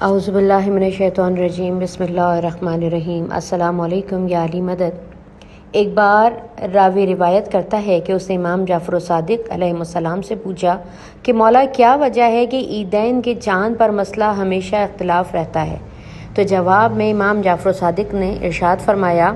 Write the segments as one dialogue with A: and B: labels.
A: اعوذ باللہ من الشیطان الرجیم، بسم اللہ الرحمن الرحیم۔ السلام علیکم یا علی مدد۔ ایک بار راوی روایت کرتا ہے کہ اس نے امام جعفر صادق علیہ السلام سے پوچھا کہ مولا کیا وجہ ہے کہ عیدین کے چاند پر مسئلہ ہمیشہ اختلاف رہتا ہے؟ تو جواب میں امام جعفر صادق نے ارشاد فرمایا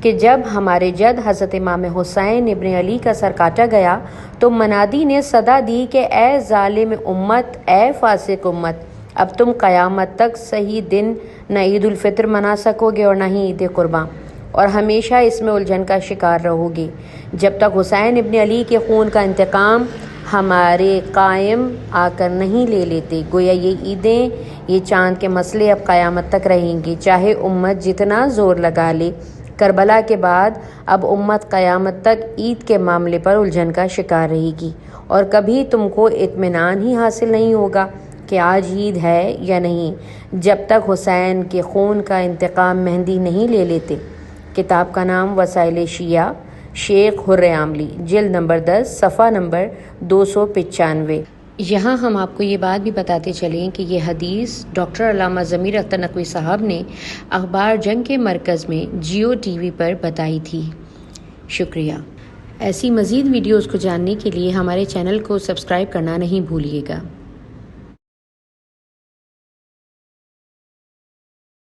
A: کہ جب ہمارے جد حضرت امام حسین ابن علی کا سر کاٹا گیا تو منادی نے صدا دی کہ اے ظالم امت، اے فاسق امت، اب تم قیامت تک صحیح دن نہ عید الفطر منا سکو گے اور نہ ہی عید قرباں، اور ہمیشہ اس میں الجھن کا شکار رہو گے جب تک حسین ابن علی کے خون کا انتقام ہمارے قائم آ کر نہیں لے لیتے۔ گویا یہ عیدیں، یہ چاند کے مسئلے اب قیامت تک رہیں گے، چاہے امت جتنا زور لگا لے۔ کربلا کے بعد اب امت قیامت تک عید کے معاملے پر الجھن کا شکار رہے گی، اور کبھی تم کو اطمینان ہی حاصل نہیں ہوگا کہ آج عید ہے یا نہیں، جب تک حسین کے خون کا انتقام مہدی نہیں لے لیتے۔ کتاب کا نام وسائل شیعہ، شیخ حر عاملی، جلد نمبر 10، صفحہ نمبر 295۔ یہاں ہم آپ کو یہ بات بھی بتاتے چلیں کہ یہ حدیث ڈاکٹر علامہ ضمیر اختر نقوی صاحب نے اخبار جنگ کے مرکز میں جیو ٹی وی پر بتائی تھی۔ شکریہ۔ ایسی مزید ویڈیوز کو جاننے کے لیے ہمارے چینل کو سبسکرائب کرنا نہیں بھولیے گا۔